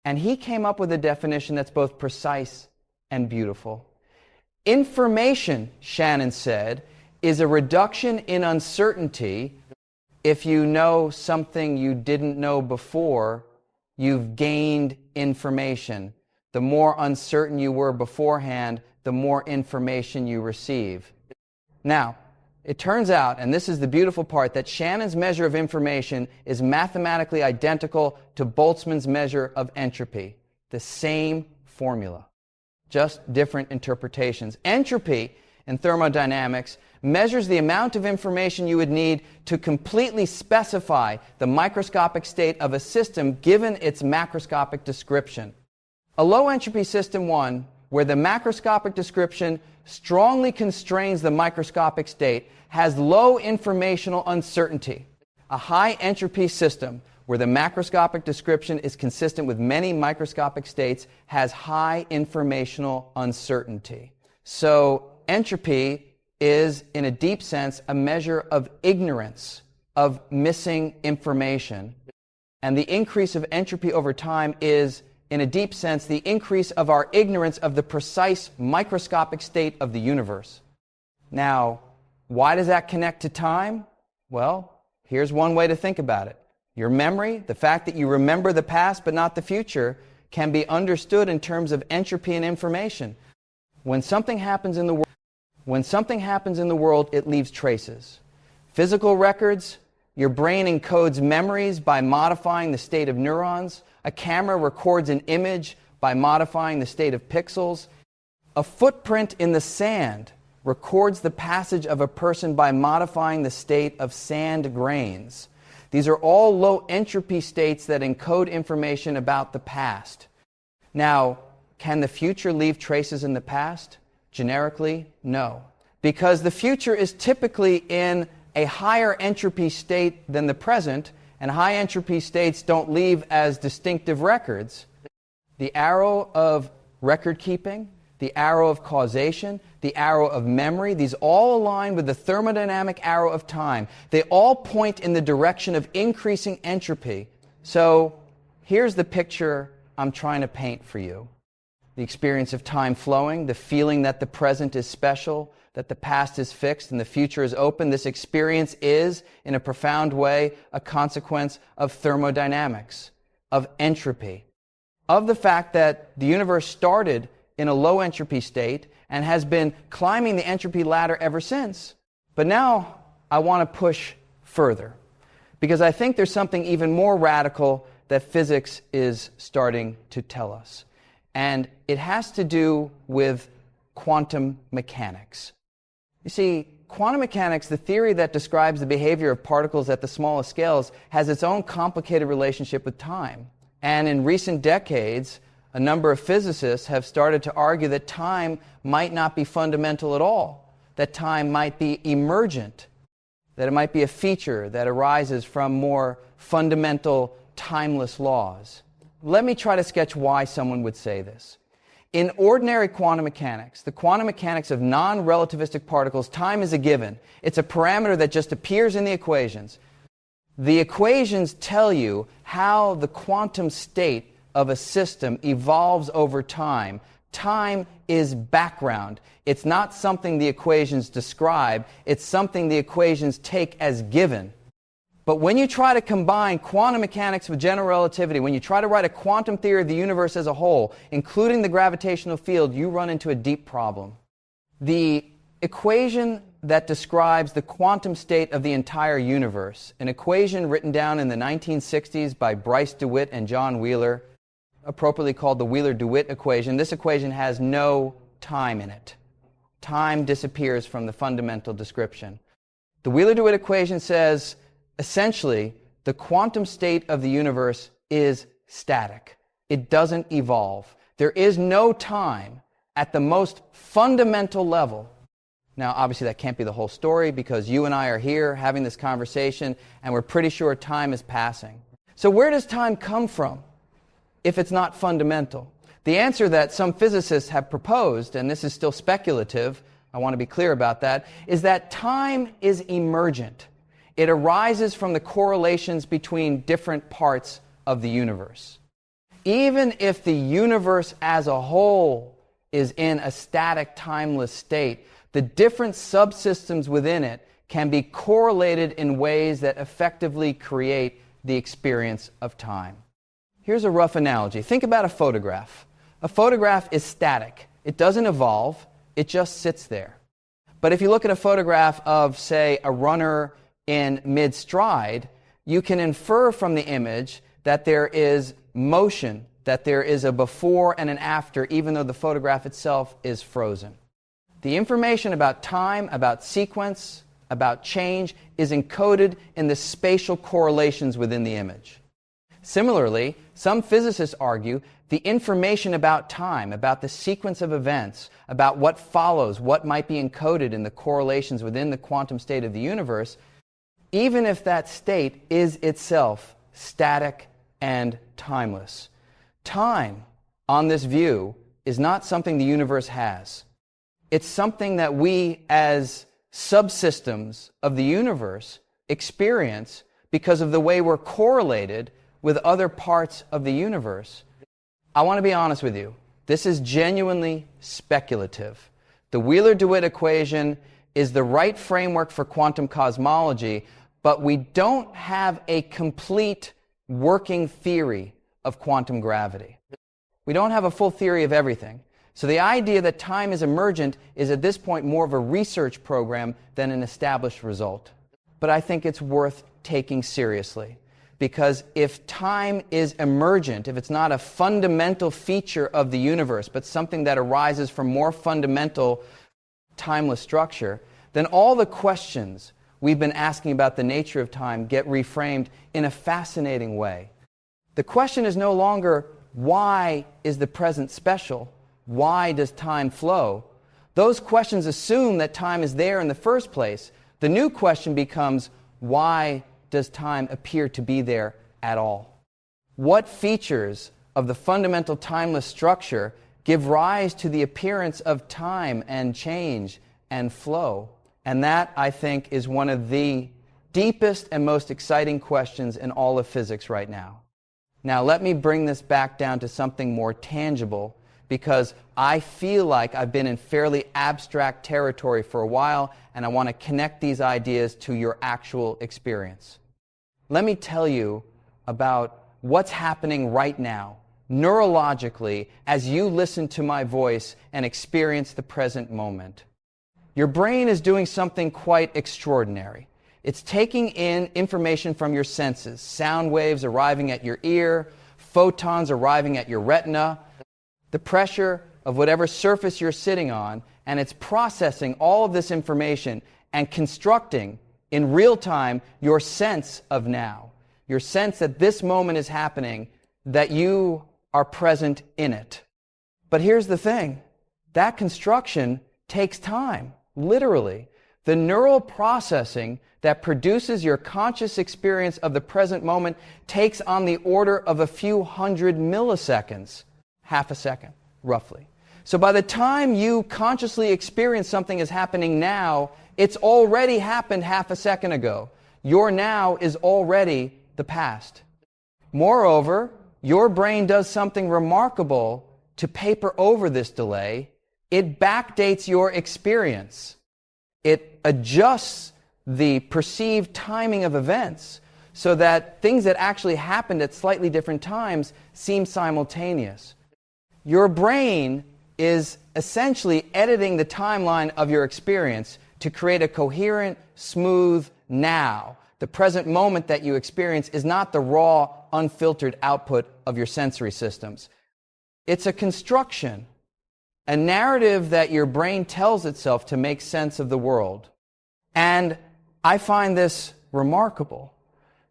And he came up with a definition that's both precise and beautiful. Information, Shannon said, is a reduction in uncertainty. If you know something you didn't know before, you've gained information. The more uncertain you were beforehand, the more information you receive. Now, it turns out, and this is the beautiful part, that Shannon's measure of information is mathematically identical to Boltzmann's measure of entropy. The same formula, just different interpretations. Entropy in thermodynamics measures the amount of information you would need to completely specify the microscopic state of a system given its macroscopic description. A low entropy system 1, where the macroscopic description strongly constrains the microscopic state, has low informational uncertainty. A high entropy system, where the macroscopic description is consistent with many microscopic states, has high informational uncertainty. So entropy is, in a deep sense, a measure of ignorance, of missing information. And the increase of entropy over time is, in a deep sense, the increase of our ignorance of the precise microscopic state of the universe. Now, why does that connect to time? Well, here's one way to think about it. Your memory, the fact that you remember the past but not the future, can be understood in terms of entropy and information. When something happens in the world, When something happens in the world, it leaves traces. Physical records, your brain encodes memories by modifying the state of neurons. A camera records an image by modifying the state of pixels. A footprint in the sand records the passage of a person by modifying the state of sand grains. These are all low entropy states that encode information about the past. Now, can the future leave traces in the past? Generically, no. Because the future is typically in a higher entropy state than the present, and high entropy states don't leave as distinctive records. The arrow of record keeping, the arrow of causation, the arrow of memory, these all align with the thermodynamic arrow of time. They all point in the direction of increasing entropy. So here's the picture I'm trying to paint for you. The experience of time flowing, the feeling that the present is special, that the past is fixed and the future is open. This experience is, in a profound way, a consequence of thermodynamics, of entropy, of the fact that the universe started in a low entropy state and has been climbing the entropy ladder ever since. But now I want to push further, because I think there's something even more radical that physics is starting to tell us. And it has to do with quantum mechanics. You see, quantum mechanics, the theory that describes the behavior of particles at the smallest scales, has its own complicated relationship with time. And in recent decades, a number of physicists have started to argue that time might not be fundamental at all, that time might be emergent, that it might be a feature that arises from more fundamental, timeless laws. Let me try to sketch why someone would say this. In ordinary quantum mechanics, the quantum mechanics of non-relativistic particles, time is a given. It's a parameter that just appears in the equations. The equations tell you how the quantum state of a system evolves over time. Time is background. It's not something the equations describe. It's something the equations take as given. But when you try to combine quantum mechanics with general relativity, when you try to write a quantum theory of the universe as a whole, including the gravitational field, you run into a deep problem. The equation that describes the quantum state of the entire universe, an equation written down in the 1960s by Bryce DeWitt and John Wheeler, appropriately called the Wheeler-DeWitt equation, this equation has no time in it. Time disappears from the fundamental description. The Wheeler-DeWitt equation says, essentially, the quantum state of the universe is static. It doesn't evolve. There is no time at the most fundamental level. Now, obviously, that can't be the whole story, because you and I are here having this conversation, and we're pretty sure time is passing. So where does time come from if it's not fundamental? The answer that some physicists have proposed, and this is still speculative, I want to be clear about that, is that time is emergent. It arises from the correlations between different parts of the universe. Even if the universe as a whole is in a static, timeless state, the different subsystems within it can be correlated in ways that effectively create the experience of time. Here's a rough analogy. Think about a photograph. A photograph is static. It doesn't evolve. It just sits there. But if you look at a photograph of, say, a runner in mid-stride, you can infer from the image that there is motion, that there is a before and an after, even though the photograph itself is frozen. The information about time, about sequence, about change is encoded in the spatial correlations within the image. Similarly, some physicists argue the information about time, about the sequence of events, about what follows, what might be encoded in the correlations within the quantum state of the universe, even if that state is itself static and timeless. Time, on this view, is not something the universe has. It's something that we, as subsystems of the universe, experience because of the way we're correlated with other parts of the universe. I want to be honest with you. This is genuinely speculative. The Wheeler-DeWitt equation is the right framework for quantum cosmology, but we don't have a complete working theory of quantum gravity. We don't have a full theory of everything. So the idea that time is emergent is at this point more of a research program than an established result. But I think it's worth taking seriously. Because if time is emergent, if it's not a fundamental feature of the universe, but something that arises from more fundamental timeless structure, then all the questions we've been asking about the nature of time get reframed in a fascinating way. The question is no longer, why is the present special? Why does time flow? Those questions assume that time is there in the first place. The new question becomes, why does time appear to be there at all? What features of the fundamental timeless structure give rise to the appearance of time and change and flow? And that, I think, is one of the deepest and most exciting questions in all of physics right now. Now, let me bring this back down to something more tangible, because I feel like I've been in fairly abstract territory for a while, and I want to connect these ideas to your actual experience. Let me tell you about what's happening right now, neurologically, as you listen to my voice and experience the present moment. Your brain is doing something quite extraordinary. It's taking in information from your senses, sound waves arriving at your ear, photons arriving at your retina, the pressure of whatever surface you're sitting on, and it's processing all of this information and constructing in real time your sense of now, your sense that this moment is happening, that you are present in it. But here's the thing, that construction takes time, literally. The neural processing that produces your conscious experience of the present moment takes on the order of a few hundred milliseconds, half a second, roughly. So by the time you consciously experience something as happening now, it's already happened half a second ago. Your now is already the past. Moreover, your brain does something remarkable to paper over this delay. It backdates your experience. It adjusts the perceived timing of events so that things that actually happened at slightly different times seem simultaneous. Your brain is essentially editing the timeline of your experience to create a coherent, smooth now. The present moment that you experience is not the raw, unfiltered output of your sensory systems. It's a construction, a narrative that your brain tells itself to make sense of the world. And I find this remarkable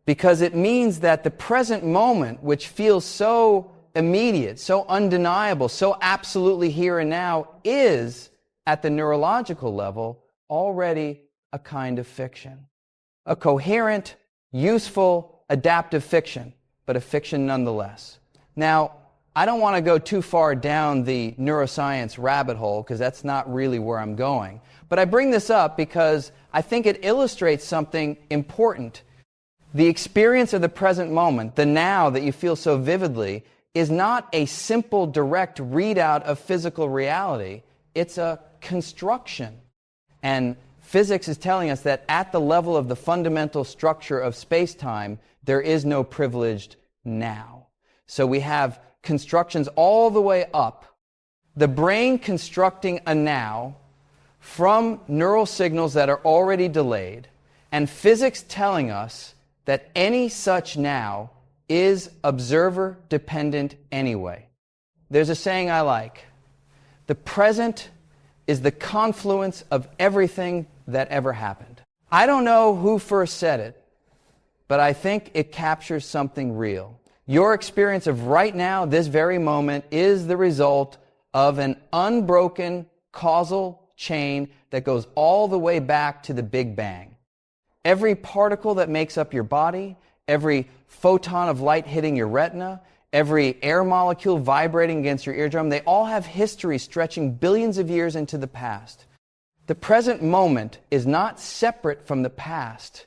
because it means that the present moment, which feels so immediate, so undeniable, so absolutely here and now, is, at the neurological level, already a kind of fiction. A coherent, useful, adaptive fiction, but a fiction nonetheless. Now, I don't want to go too far down the neuroscience rabbit hole, because that's not really where I'm going. But I bring this up because I think it illustrates something important. The experience of the present moment, the now that you feel so vividly, is not a simple, direct readout of physical reality. It's a construction. And physics is telling us that at the level of the fundamental structure of space-time, there is no privileged now. So we have constructions all the way up. The brain constructing a now from neural signals that are already delayed, and physics telling us that any such now is observer-dependent anyway. There's a saying I like. The present is the confluence of everything that ever happened. I don't know who first said it, but I think it captures something real. Your experience of right now, this very moment, is the result of an unbroken causal chain that goes all the way back to the Big Bang. Every particle that makes up your body, every photon of light hitting your retina, every air molecule vibrating against your eardrum, they all have history stretching billions of years into the past. The present moment is not separate from the past.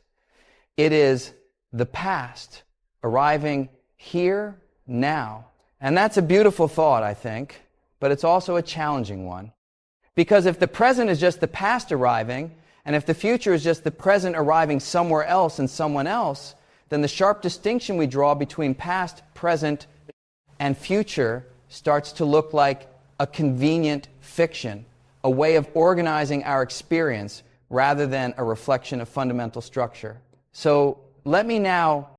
It is the past arriving here, now. And that's a beautiful thought, I think, but it's also a challenging one. Because if the present is just the past arriving, and if the future is just the present arriving somewhere else and someone else, then the sharp distinction we draw between past, present, and future starts to look like a convenient fiction, a way of organizing our experience rather than a reflection of fundamental structure. So let me now